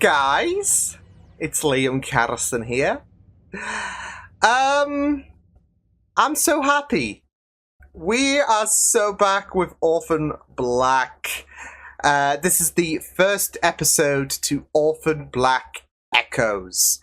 guys? It's Liam Catterson here. I'm so happy. We are so back with Orphan Black. This is the first episode to Orphan Black Echoes.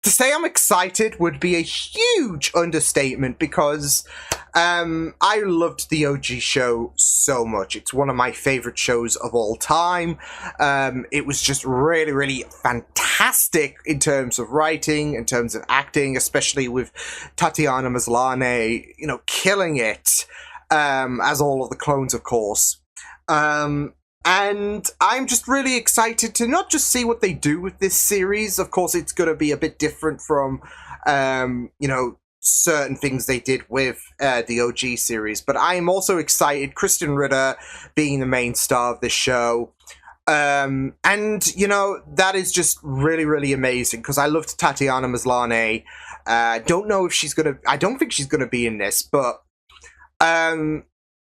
To say I'm excited would be a huge understatement because I loved the OG show so much. It's one of my favorite shows of all time. It was just really, really fantastic in terms of writing, in terms of acting, especially with Tatiana Maslany, you know, killing it, as all of the clones, of course. And I'm just really excited to not just see what they do with this series. Of course, it's going to be a bit different from, you know, certain things they did with the OG series. But I am also excited, Krysten Ritter being the main star of this show. And, you know, that is just really, really amazing because I loved Tatiana Maslany. Don't know if she's going to... I don't think she's going to be in this, but...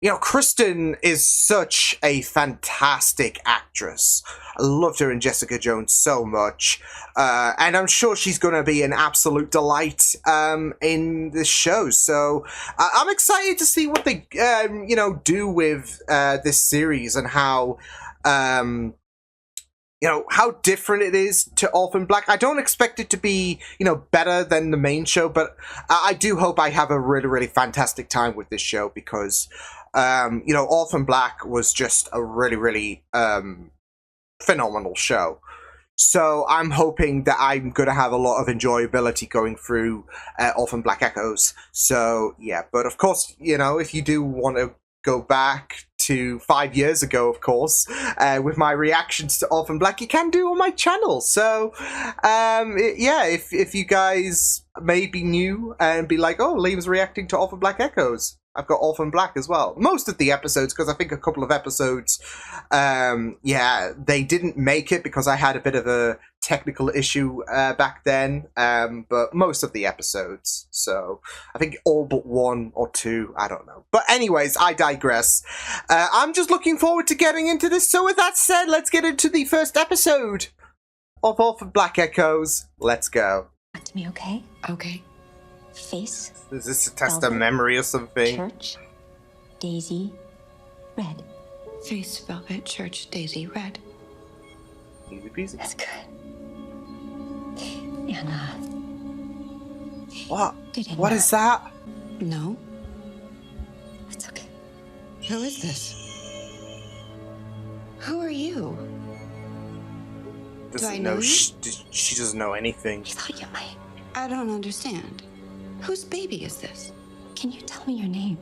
you know, Krysten is such a fantastic actress. I loved her in Jessica Jones so much. And I'm sure she's going to be an absolute delight in this show. So I'm excited to see what they, you know, do with this series and how, you know, how different it is to Orphan Black. I don't expect it to be, you know, better than the main show, but I do hope I have a really, really fantastic time with this show because... you know, Orphan Black was just a really, really phenomenal show. So I'm hoping that I'm going to have a lot of enjoyability going through Orphan Black Echoes. So, yeah. But, of course, you know, if you do want to go back to 5 years ago, of course, with my reactions to Orphan Black, you can do on my channel. So, yeah, if you guys may be new and be like, oh, Liam's reacting to Orphan Black Echoes, I've got Orphan Black as well. Most of the episodes, because I think a couple of episodes, yeah, they didn't make it because I had a bit of a technical issue back then, but most of the episodes. So I think all but one or two, I don't know. But anyways, I digress. I'm just looking forward to getting into this. So with that said, let's get into the first episode of Orphan Black Echoes. Let's go. Back to me, okay? Okay. Face. Is this a test of memory or something? Church. Daisy. Red. Face, velvet, church, daisy, red. Easy peasy. That's good. And, What? didn't What know. is that? No. It's okay. Who is this? Who are you? Doesn't I know you? She doesn't know anything. I thought you might. I don't understand. Whose baby is this? Can you tell me your name?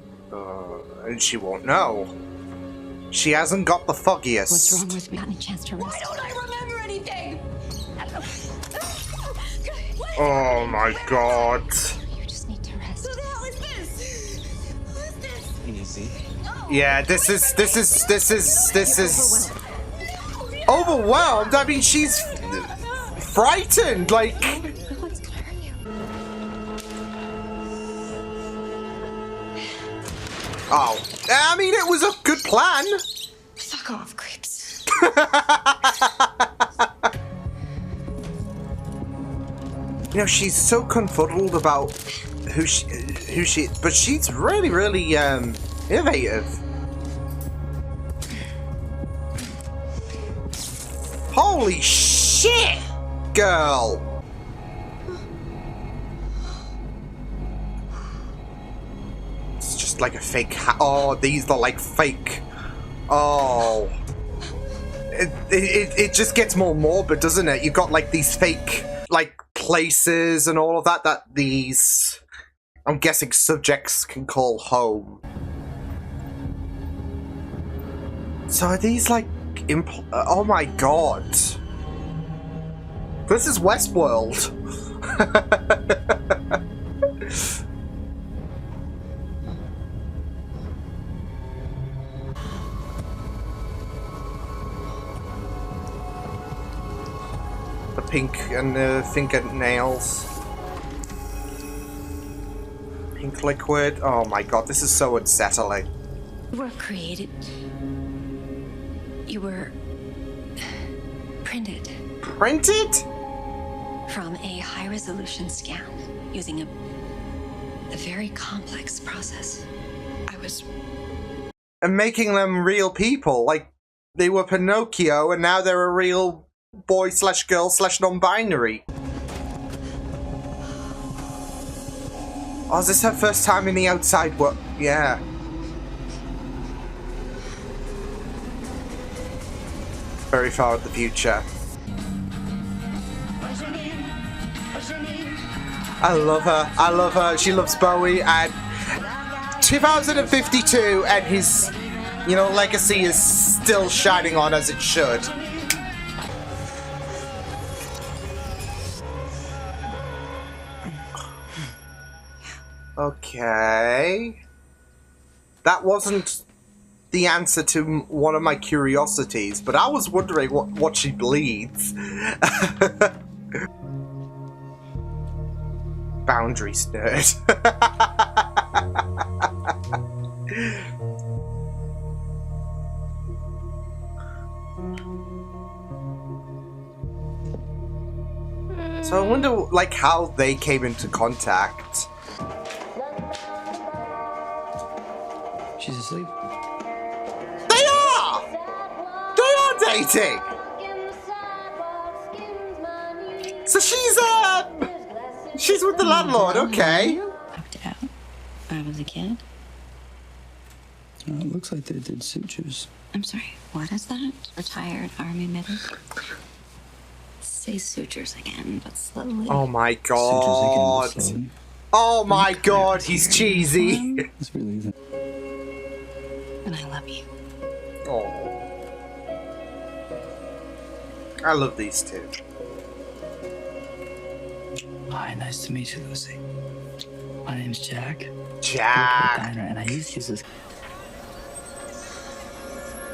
And she won't know. She hasn't got the foggiest. What's wrong with me? Gotten a chance to rest. Why don't I remember anything? Oh my god. You just need to rest. Who the hell is this? Who is this? Easy. Yeah, this is overwhelmed. I mean, she's frightened. Like, What's gonna hurt you? oh, I mean, it was a good plan. Fuck off, creeps. You know, she's so confuddled about who she, but she's really, really innovative. Holy shit, girl! It's just like a fake oh, these are like fake. Oh. It just gets more morbid, doesn't it? You've got like these fake, like, places and all of that these, I'm guessing, subjects can call home. So are these like oh my god, this is Westworld. The pink and the fingernails. Pink liquid. Oh my god, this is so unsettling. You were created. You were printed Printed? from a high-resolution scan using a very complex process. I was And making them real people. Like, they were Pinocchio, and now they're a real boy/girl/non-binary. Oh, is this her first time in the outside world? Yeah. Very far in the future. I love her. I love her. She loves Bowie. And 2052, and his, you know, legacy is still shining on as it should. Okay. That wasn't the answer to one of my curiosities, but I was wondering what she bleeds. Boundaries nerd. So I wonder, like, how they came into contact. She's asleep. They are! They are dating! So she's with the landlord, okay. Popped out when I was a kid. It looks like they did sutures. I'm sorry, what is that? Retired army medic? Say sutures again, but slowly. Oh my Sutures again, god. slowly. Oh my god, he's cheesy. It's really And I love you. Oh. I love these two. Hi, nice to meet you, Lucy. My name's Jack. Jack. Diner, and I used to use this.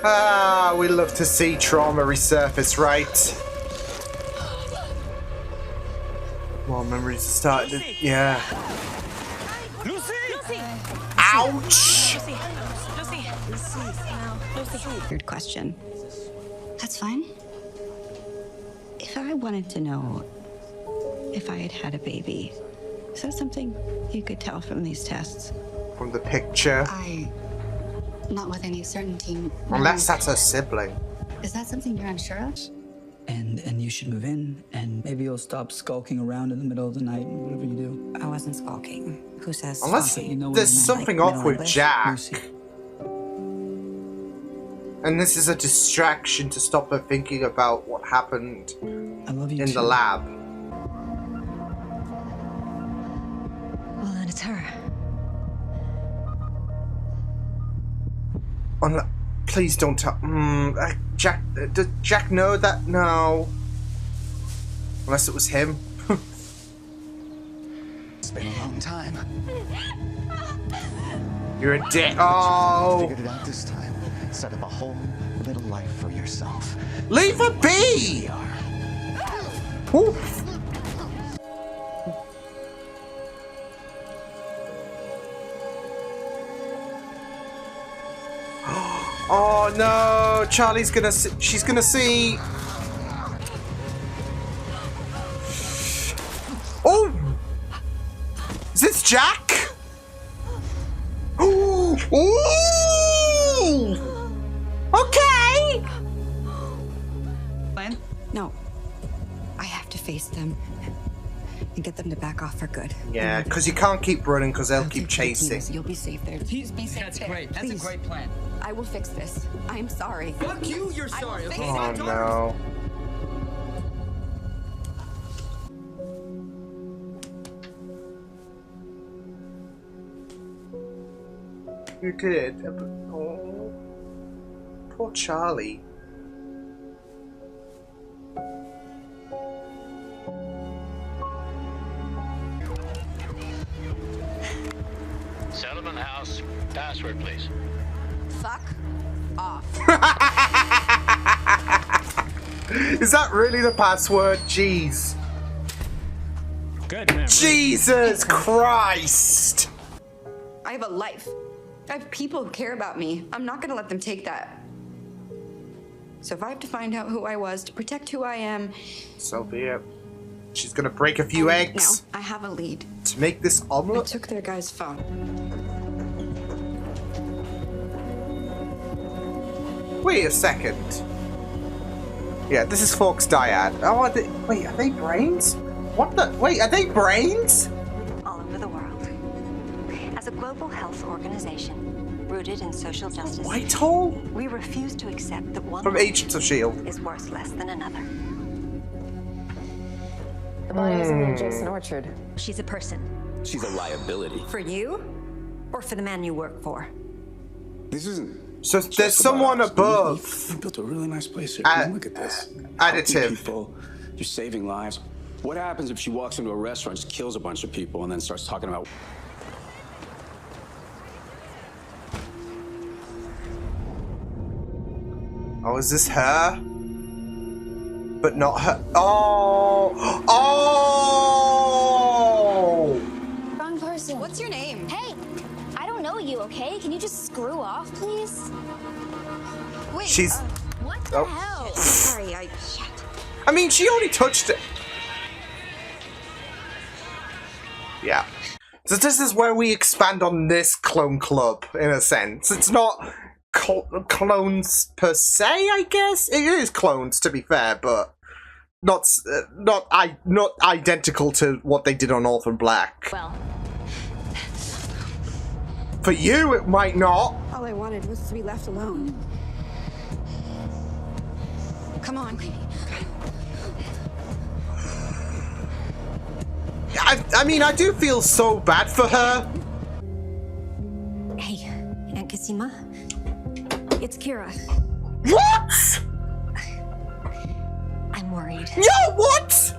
Ah, we love to see trauma resurface, right? Well, memories are starting to... Yeah. Lucy! Ouch! Weird question. That's fine. If I wanted to know if I had had a baby, is that something you could tell from these tests? From the picture. Not with any certainty. Unless that's her sibling. Is that something you're unsure of? And you should move in, and maybe you'll stop skulking around in the middle of the night, whatever you do. I wasn't skulking. Who says Unless skulking? you know what there's I meant, something like off with middle-ish? Jack. Lucy. And this is a distraction to stop her thinking about what happened I love you in too. the lab. Well, then it's her. Please don't tell. Jack. Does Jack know that? No. Unless it was him. It's been a long time. You're a dick. Oh. Figured it out this time. Set up a whole little life for yourself. Leave her be! Oof. Oh no! Charlie's gonna see. She's gonna see. Oh! Is this Jack? Ooh! Ooh! Okay! No. I have to face them and get them to back off for good. Yeah, because you can't keep running because they'll keep chasing. You'll be safe there. Please be safe That's there. great. That's Please. a great plan. I will fix this. I am sorry. Fuck you, you're sorry, okay? Oh no. You did. Oh, poor Charlie. Settlement house. Password, please. Fuck off. Is that really the password? Jeez. Good memory. Jesus Christ! I have a life. I have people who care about me. I'm not gonna let them take that. So if I have to find out who I was to protect who I am... So be it. She's gonna break a few eggs. Now, I have a lead. To make this I omelet? took their guy's phone. Wait a second. Yeah, this is Fork's dyad. Oh, wait, are they brains? What the? Wait, are they brains? All over the world. As a global health organization rooted in social justice, Whitehall? we refuse to accept that one From Agents of S.H.I.E.L.D. is worth less than another. The body was in the adjacent orchard. She's a person. She's a liability. For you? Or for the man you work for? This isn't. So there's someone above. You built a really nice place here. Come look at this. Helping Additive. people. You're saving lives. What happens if she walks into a restaurant, just kills a bunch of people, and then starts talking about... Oh, is this her? But not her. Oh! Oh! Wrong person. What's your name? Hey, I don't know you, okay? Can you just screw off, please? Wait, She's. What the hell? Sorry, I mean, she only touched it. Yeah. So this is where we expand on this clone club, in a sense. It's not clones per se, I guess. It is clones, to be fair, but not identical to what they did on Orphan Black. Well. For you, it might not. all I wanted was to be left alone. Come on. I mean, I do feel so bad for her. Hey, Aunt Cosima. It's Kira. What? I'm worried. Yo, what?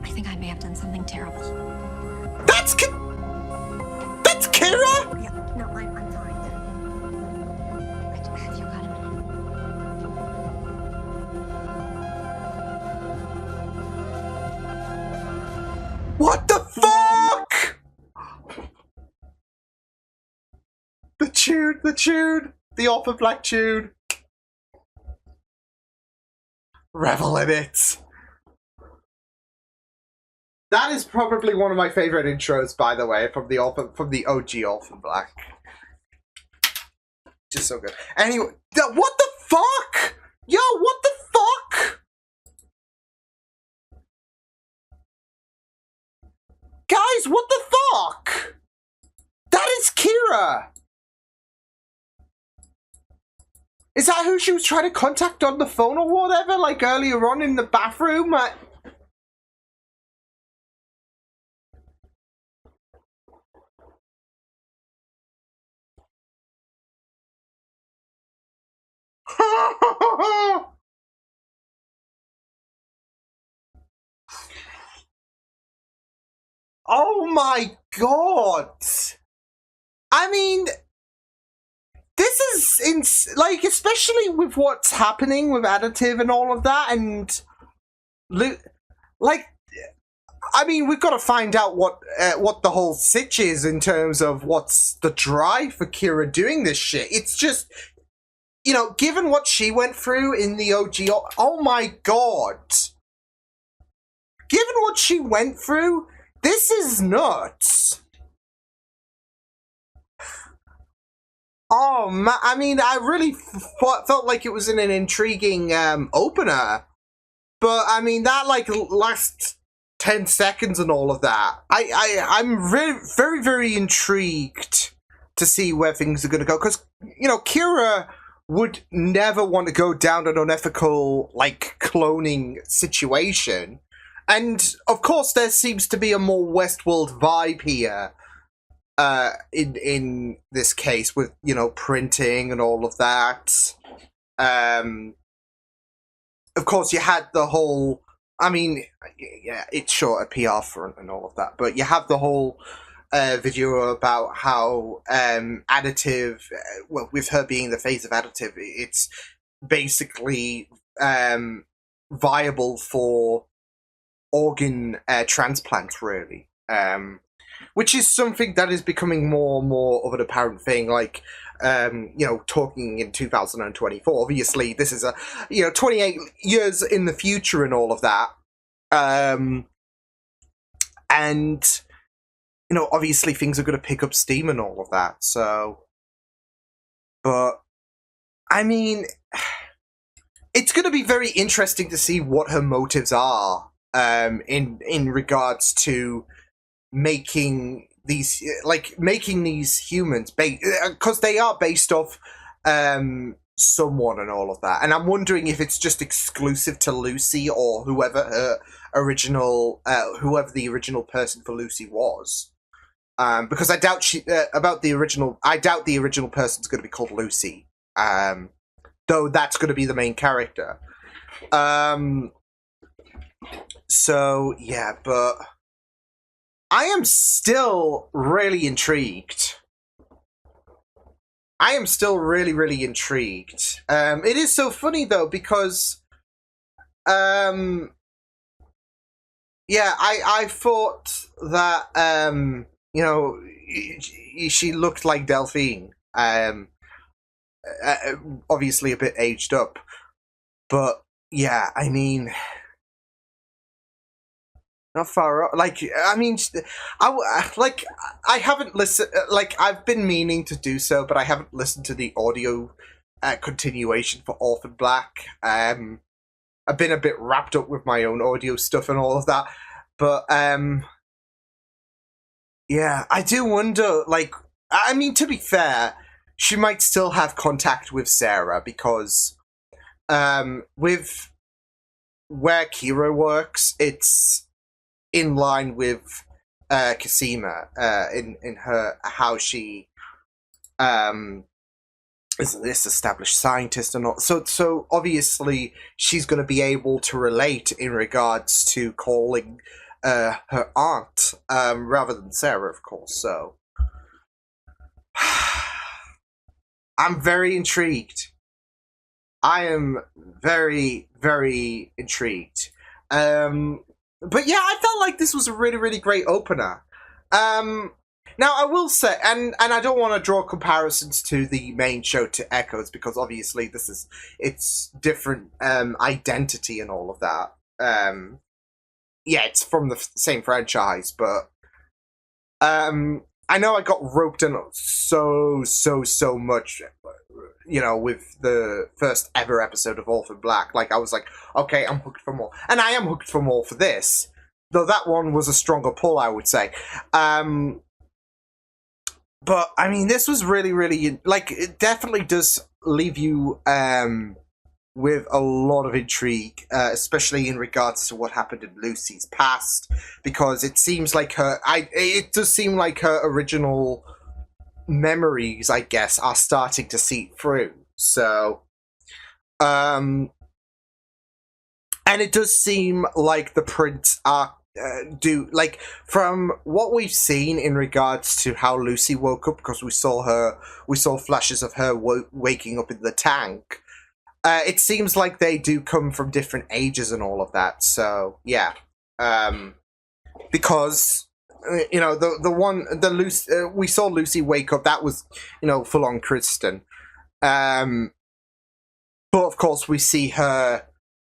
I think I may have done something terrible. That's Kira? Yeah, no, I'm fine. Have you got him? What the fuck? The tune. The Orphan Black tune. Revel in it. That is probably one of my favorite intros, by the way, from the OG Orphan Black. Just so good. Anyway, what the fuck? Yo, what the fuck? Guys, what the fuck? That is Kira. Is that who she was trying to contact on the phone or whatever, like earlier on in the bathroom? Oh my god! I mean, this is like, especially with what's happening with additive and all of that, and like, I mean, we've got to find out what the whole sitch is in terms of what's the drive for Kira doing this shit. It's just, you know, given what she went through in the OG, oh my god! Given what she went through, this is nuts. Oh man, I mean, I really felt like it was an intriguing opener, but I mean that like last 10 seconds and all of that. I'm really very intrigued to see where things are going to go, because you know Kira would never want to go down an unethical like cloning situation. And of course, there seems to be a more Westworld vibe here, in this case, with, you know, printing and all of that. Of course, you had the whole. I mean, yeah, it's short a PR front and all of that, but you have the whole video about how additive. Well, with her being the face of additive, it's basically viable for organ transplant, really. which is something that is becoming more and more of an apparent thing. Like, talking in 2024, obviously this is 28 years in the future and all of that. And, obviously things are going to pick up steam and all of that. So, but, I mean, it's going to be very interesting to see what her motives are, in regards to making these humans, because they are based off someone and all of that. And I'm wondering if it's just exclusive to Lucy or whoever the original person for Lucy was. Because I doubt the original person's going to be called Lucy. Though that's going to be the main character. So yeah, but I am still really intrigued. I am still really, really intrigued. It is so funny though, because I thought that she looked like Delphine. Obviously a bit aged up, but yeah, I mean, not far off. I haven't listened. I've been meaning to do so, but I haven't listened to the audio continuation for Orphan Black. I've been a bit wrapped up with my own audio stuff and all of that, but yeah, I do wonder. To be fair, she might still have contact with Sarah, because with where Kira works, it's in line with Cosima in her how she is this established scientist and all. So obviously she's going to be able to relate in regards to calling her aunt rather than Sarah, of course. So I'm very intrigued. I am very, very intrigued. But yeah, I felt like this was a really, really great opener. Now, I will say, and I don't want to draw comparisons to the main show, to Echoes, because obviously it's different identity and all of that. Yeah, it's from the same franchise, but I know I got roped in so much, with the first ever episode of Orphan Black. I was like, okay, I'm hooked for more. And I am hooked for more for this. Though that one was a stronger pull, I would say. But, I mean, this was really, really... it definitely does leave you with a lot of intrigue, especially in regards to what happened in Lucy's past, because it seems like it does seem like her original memories, I guess, are starting to seep through. So, and it does seem like the prints are from what we've seen in regards to how Lucy woke up, because we saw flashes of her waking up in the tank. It seems like they do come from different ages and all of that. So yeah, because we saw Lucy wake up. That was full on Kristen. But of course we see her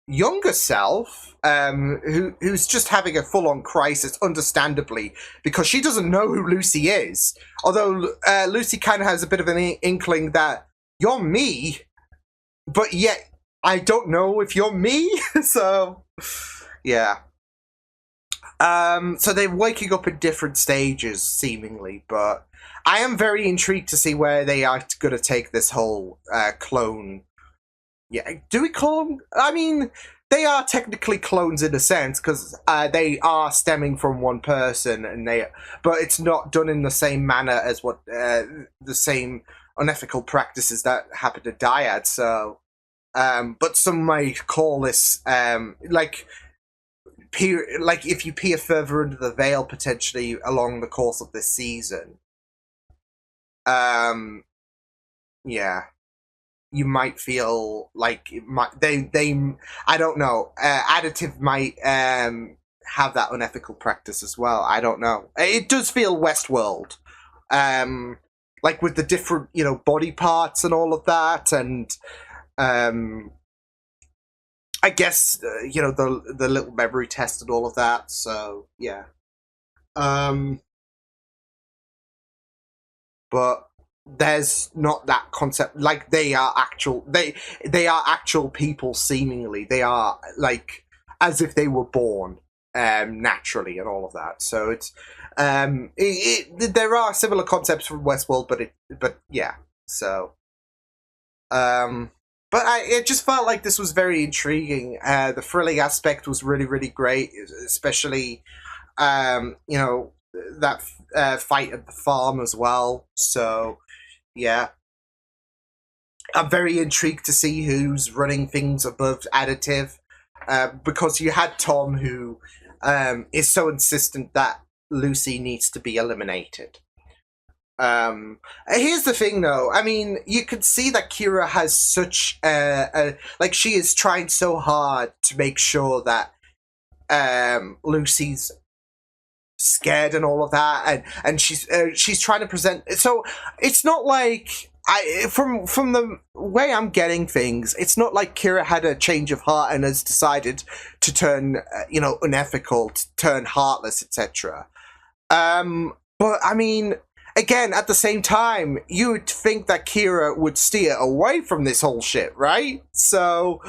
younger self, who's just having a full on crisis, understandably, because she doesn't know who Lucy is. Although Lucy kind of has a bit of an inkling that you're me. But yet, I don't know if you're me, so, yeah. So they're waking up in different stages, seemingly, but I am very intrigued to see where they are going to take this whole clone. Yeah, do we call them? I mean, they are technically clones in a sense, because they are stemming from one person, but it's not done in the same manner as what the same unethical practices that happen to Dyad. So, but some might call this if you peer further under the veil, potentially along the course of this season. Yeah, you might feel like I don't know. Additive might have that unethical practice as well. I don't know. It does feel Westworld, like with the different, you know, body parts and all of that, and I guess you know, the little memory test and all of that. So yeah, but there's not that concept. Like they are actual people. Seemingly, they are like as if they were born naturally and all of that. So it's there are similar concepts from Westworld, but yeah. So but it just felt like this was very intriguing. The thrilling aspect was really, really great, especially you know, that fight at the farm as well. So yeah, I'm very intrigued to see who's running things above additive, because you had Tom, who is so insistent that Lucy needs to be eliminated. Here's the thing, though. I mean, you could see that Kira has such like, she is trying so hard to make sure that Lucy's scared and all of that, and she's trying to present. So it's not like from the way I'm getting things, it's not like Kira had a change of heart and has decided to turn you know, unethical, to turn heartless, etc. But I mean, again, at the same time, you would think that Kira would steer away from this whole shit, right? So,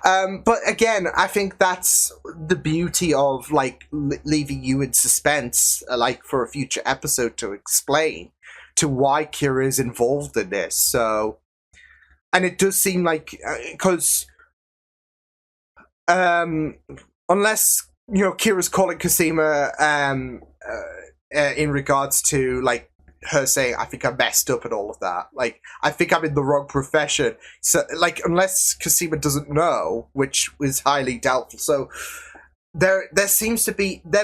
but again, I think that's the beauty of, like, leaving you in suspense, like, for a future episode to explain to why Kira is involved in this. So, and it does seem like, because, unless, you know, Kira's calling Cosima, in regards to, like, her saying, I think I messed up and all of that. Like, I think I'm in the wrong profession. So, like, unless Cosima doesn't know, which is highly doubtful. So, there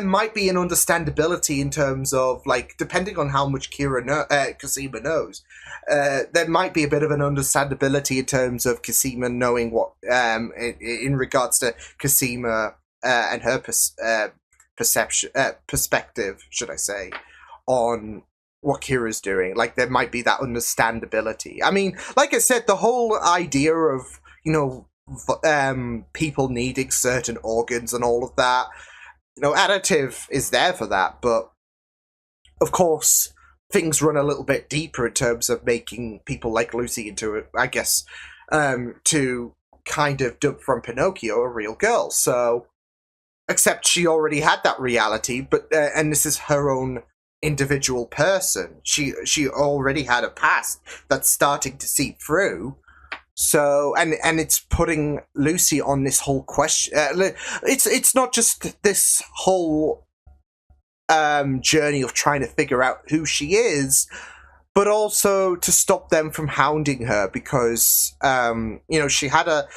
might be an understandability in terms of, like, depending on how much Cosima knows, there might be a bit of an understandability in terms of Cosima knowing what, in regards to Cosima and her perspective, should I say, on what Kira's doing. Like, there might be that understandability. I mean, like I said, the whole idea of, you know, people needing certain organs and all of that, you know, additive is there for that, but of course things run a little bit deeper in terms of making people like Lucy into, I guess, to kind of dub from Pinocchio a real girl. So, except she already had that reality, but and this is her own individual person. She already had a past that's starting to seep through. So, and it's putting Lucy on this whole question. It's not just this whole journey of trying to figure out who she is, but also to stop them from hounding her, because you know, she had a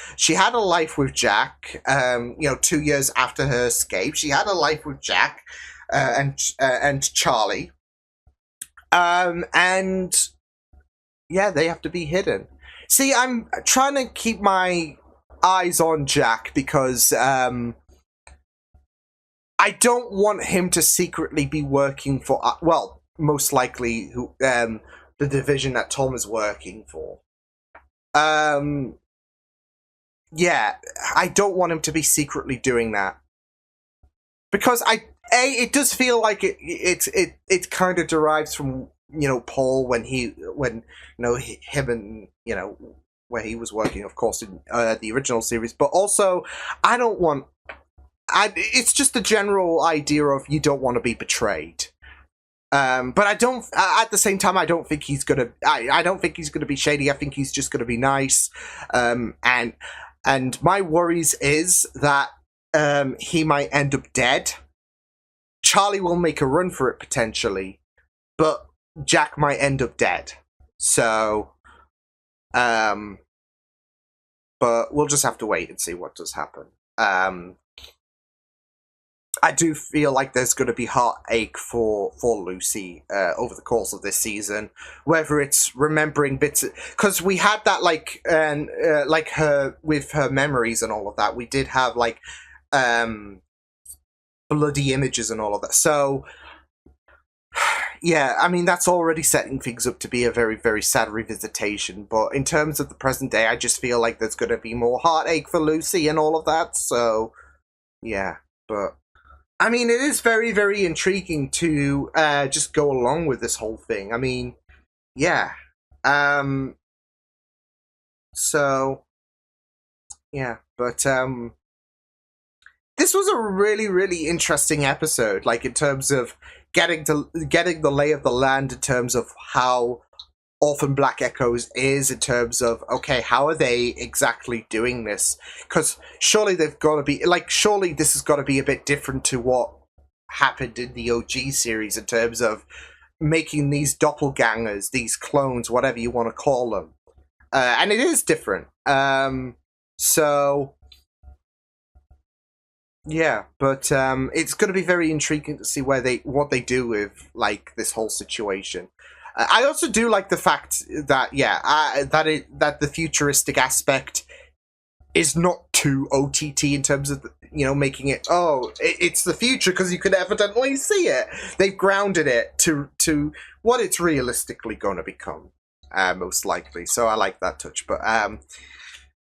life with Jack. You know, 2 years after her escape, she had a life with Jack and Charlie. And yeah, they have to be hidden. See, I'm trying to keep my eyes on Jack because I don't want him to secretly be working for, well, most likely the division that Tom is working for. Yeah, I don't want him to be secretly doing that, because it does feel like it kind of derives from, you know, Paul when you know, him and, you know, where he was working, of course, in the original series. But also, it's just the general idea of you don't want to be betrayed. But I don't. At the same time, I don't think he's gonna. I don't think he's gonna be shady. I think he's just gonna be nice. And my worries is that he might end up dead. Charlie will make a run for it potentially, but Jack might end up dead. So, but we'll just have to wait and see what does happen. I do feel like there's going to be heartache for Lucy over the course of this season, whether it's remembering bits, because we had that, like her with her memories and all of that. We did have, like, bloody images and all of that. So, yeah, I mean, that's already setting things up to be a very, very sad revisitation. But in terms of the present day, I just feel like there's going to be more heartache for Lucy and all of that. So, yeah. But, I mean, it is very, very intriguing to just go along with this whole thing. I mean, yeah. So, yeah. But, this was a really, really interesting episode, like, in terms of getting the lay of the land, in terms of how Orphan Black Echoes is, in terms of, okay, how are they exactly doing this? Because surely they've got to be, like, surely this has got to be a bit different to what happened in the OG series, in terms of making these doppelgangers, these clones, whatever you want to call them. And it is different. So... yeah, but it's going to be very intriguing to see what they do with, like, this whole situation. I also do like the fact that that the futuristic aspect is not too OTT in terms of, you know, making it, it's the future because you could evidently see it. They've grounded it to what it's realistically going to become, most likely. So I like that touch, but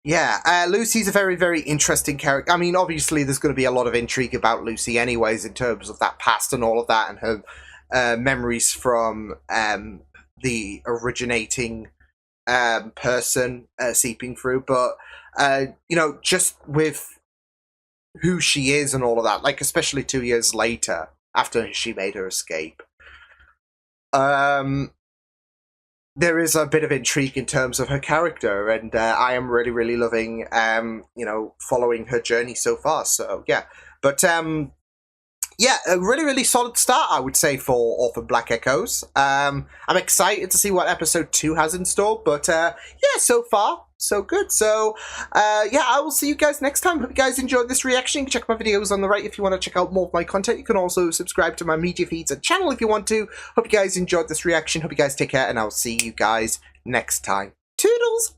yeah, Lucy's a very, very interesting character. I mean, obviously, there's going to be a lot of intrigue about Lucy anyways, in terms of that past and all of that, and her memories from the originating person seeping through. But, you know, just with who she is and all of that, like, especially 2 years later, after she made her escape, there is a bit of intrigue in terms of her character, and I am really, really loving, you know, following her journey so far. So, yeah. But, yeah, a really, really solid start, I would say, for Orphan Black Echoes. I'm excited to see what episode 2 has in store, but, yeah, so far, so good. So, yeah, I will see you guys next time. Hope you guys enjoyed this reaction. You can check my videos on the right if you want to check out more of my content. You can also subscribe to my media feeds and channel if you want to. Hope you guys enjoyed this reaction. Hope you guys take care, and I'll see you guys next time. Toodles!